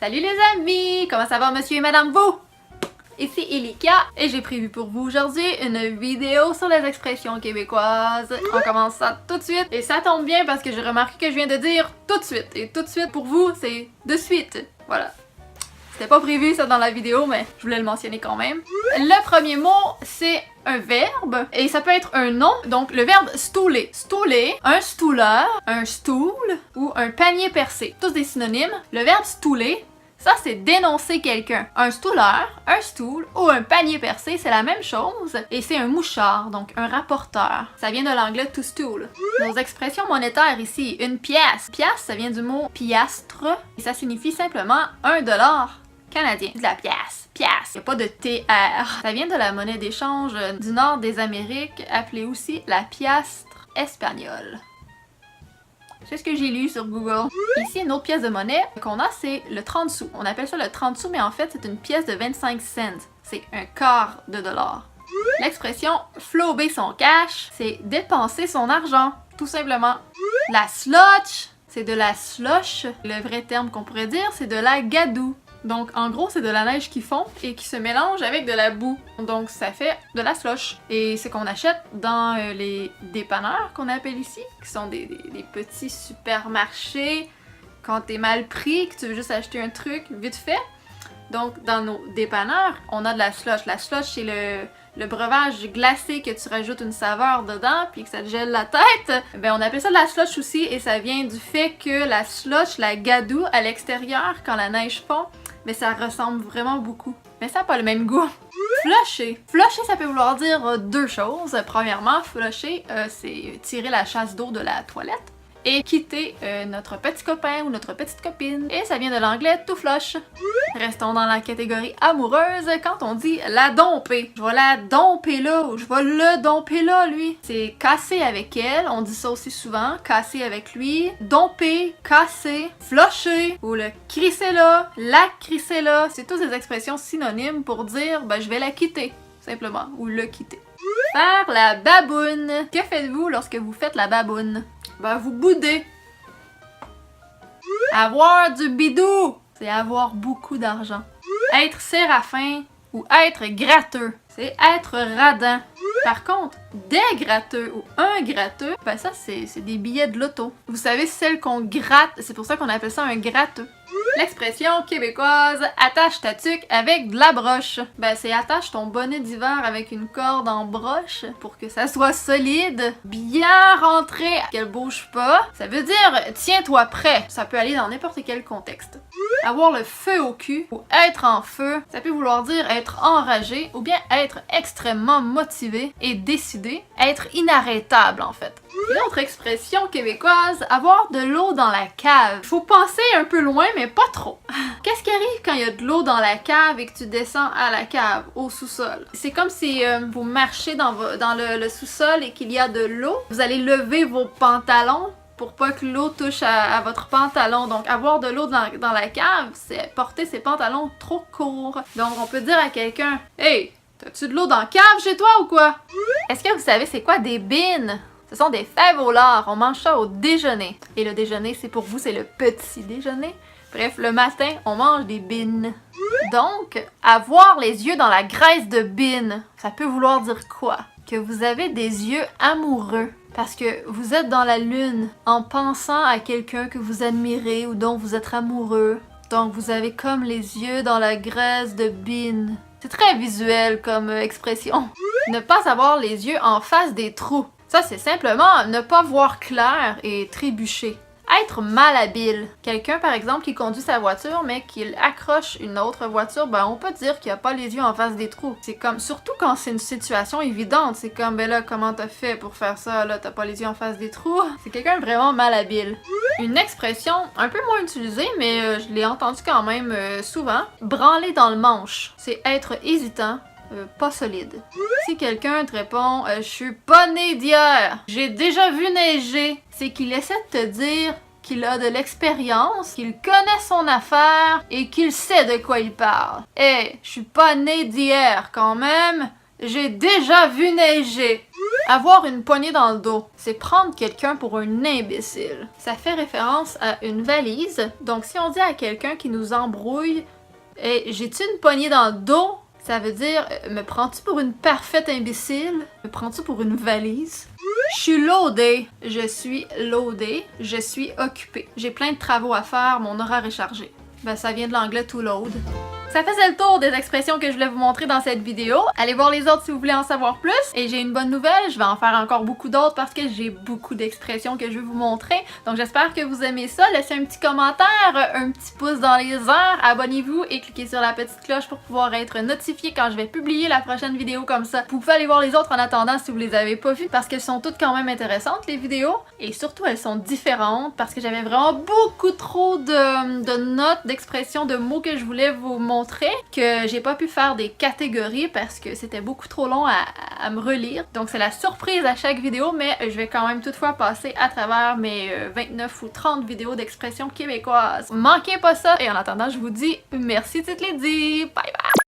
Salut les amis! Comment ça va monsieur et madame vous? Ici Elika et j'ai prévu pour vous aujourd'hui une vidéo sur les expressions québécoises. On commence ça tout de suite et ça tombe bien parce que j'ai remarqué que je viens de dire tout de suite. Et tout de suite pour vous c'est de suite. Voilà. C'était pas prévu ça dans la vidéo mais je voulais le mentionner quand même. Le premier mot c'est un verbe et ça peut être un nom. Donc le verbe stouler. Stouler, un stouleur, un stool ou un panier percé. Tous des synonymes. Le verbe stouler, ça, c'est dénoncer quelqu'un. Un stouleur, un stool ou un panier percé, c'est la même chose. Et c'est un mouchard, donc un rapporteur. Ça vient de l'anglais to stool. Nos expressions monétaires ici, une pièce. Pièce, ça vient du mot piastre et ça signifie simplement $1 canadien. De la pièce. Pièce. Il n'y a pas de TR. Ça vient de la monnaie d'échange du nord des Amériques, appelée aussi la piastre espagnole. C'est ce que j'ai lu sur Google. Ici, une autre pièce de monnaie qu'on a, c'est le 30 sous. On appelle ça le 30 sous, mais en fait, c'est une pièce de 25 cents. C'est un quart de dollar. L'expression « flober son cash », c'est dépenser son argent, tout simplement. La slush, c'est de la slush. Le vrai terme qu'on pourrait dire, c'est de la gadoue. Donc, en gros, c'est de la neige qui fond et qui se mélange avec de la boue. Donc, ça fait de la slush. Et c'est qu'on achète dans les dépanneurs, qu'on appelle ici, qui sont des petits supermarchés. Quand t'es mal pris, que tu veux juste acheter un truc vite fait. Donc, dans nos dépanneurs, on a de la slush. La slush, c'est le breuvage glacé que tu rajoutes une saveur dedans puis que ça te gèle la tête. Ben, on appelle ça de la slush aussi et ça vient du fait que la slush, la gadoue, à l'extérieur, quand la neige fond, mais ça ressemble vraiment beaucoup. Mais ça n'a pas le même goût. Flusher. Flusher, ça peut vouloir dire deux choses. Premièrement, flusher, c'est tirer la chasse d'eau de la toilette. Et quitter notre petit copain ou notre petite copine. Et ça vient de l'anglais to flush. Restons dans la catégorie amoureuse quand on dit la domper. Je vais la domper là ou je vais le domper là, lui. C'est casser avec elle, on dit ça aussi souvent, casser avec lui. Domper, casser, flusher ou le crisser là, la crisser là. C'est toutes des expressions synonymes pour dire ben je vais la quitter, simplement, ou le quitter. Faire la baboune. Que faites-vous lorsque vous faites la baboune? Ben, vous boudez. Avoir du bidou, c'est avoir beaucoup d'argent. Être séraphin ou être gratteux, c'est être radin. Par contre, des gratteux ou un gratteux, ben ça c'est des billets de loto. Vous savez, celles qu'on gratte, c'est pour ça qu'on appelle ça un gratteux. L'expression québécoise « attache ta tuque avec de la broche ». Ben c'est attache ton bonnet d'hiver avec une corde en broche pour que ça soit solide, bien rentré, qu'elle bouge pas. Ça veut dire tiens-toi prêt. Ça peut aller dans n'importe quel contexte. Avoir le feu au cul ou être en feu, ça peut vouloir dire être enragé ou bien être extrêmement motivé et décidé, être inarrêtable en fait. Une autre expression québécoise, avoir de l'eau dans la cave. Faut penser un peu loin, mais pas trop. Qu'est-ce qui arrive quand il y a de l'eau dans la cave et que tu descends à la cave, au sous-sol? C'est comme si vous marchez dans le sous-sol et qu'il y a de l'eau. Vous allez lever vos pantalons pour pas que l'eau touche à votre pantalon. Donc avoir de l'eau dans la cave, c'est porter ses pantalons trop courts. Donc on peut dire à quelqu'un « Hey, t'as-tu de l'eau dans la cave chez toi ou quoi? » Est-ce que vous savez c'est quoi des bines? Ce sont des fèves au lard, on mange ça au déjeuner. Et le déjeuner, c'est pour vous, c'est le petit déjeuner. Bref, le matin, on mange des bines. Donc, avoir les yeux dans la graisse de bine, ça peut vouloir dire quoi? Que vous avez des yeux amoureux. Parce que vous êtes dans la lune en pensant à quelqu'un que vous admirez ou dont vous êtes amoureux. Donc, vous avez comme les yeux dans la graisse de bine. C'est très visuel comme expression. Ne pas avoir les yeux en face des trous. Ça, c'est simplement ne pas voir clair et trébucher. Être malhabile. Quelqu'un, par exemple, qui conduit sa voiture, mais qu'il accroche une autre voiture, ben on peut dire qu'il a pas les yeux en face des trous. C'est comme, surtout quand c'est une situation évidente, c'est comme, ben là, comment t'as fait pour faire ça, là, t'as pas les yeux en face des trous? C'est quelqu'un vraiment malhabile. Une expression un peu moins utilisée, mais je l'ai entendue quand même souvent. Branler dans le manche. C'est être hésitant. Pas solide. Si quelqu'un te répond je suis pas né d'hier, j'ai déjà vu neiger, c'est qu'il essaie de te dire qu'il a de l'expérience, qu'il connaît son affaire et qu'il sait de quoi il parle. Je suis pas né d'hier quand même, j'ai déjà vu neiger. Avoir une poignée dans le dos, c'est prendre quelqu'un pour un imbécile. Ça fait référence à une valise. Donc si on dit à quelqu'un qui nous embrouille hey, « J'ai-tu une poignée dans le dos? » Ça veut dire « Me prends-tu pour une parfaite imbécile? Me prends-tu pour une valise? » Je suis loadée. Je suis loadée. Je suis occupée. J'ai plein de travaux à faire, mon horaire est chargé. Ben ça vient de l'anglais to load. Ça faisait le tour des expressions que je voulais vous montrer dans cette vidéo. Allez voir les autres si vous voulez en savoir plus. Et j'ai une bonne nouvelle, je vais en faire encore beaucoup d'autres parce que j'ai beaucoup d'expressions que je vais vous montrer. Donc j'espère que vous aimez ça. Laissez un petit commentaire, un petit pouce dans les airs, abonnez-vous et cliquez sur la petite cloche pour pouvoir être notifié quand je vais publier la prochaine vidéo comme ça. Vous pouvez aller voir les autres en attendant si vous les avez pas vues parce qu'elles sont toutes quand même intéressantes les vidéos. Et surtout elles sont différentes parce que j'avais vraiment beaucoup trop de notes, d'expressions, de mots que je voulais vous montrer que j'ai pas pu faire des catégories parce que c'était beaucoup trop long à me relire. Donc c'est la surprise à chaque vidéo, mais je vais quand même toutefois passer à travers mes 29 ou 30 vidéos d'expressions québécoises. Manquez pas ça et en attendant je vous dis merci toutes les dits, bye bye!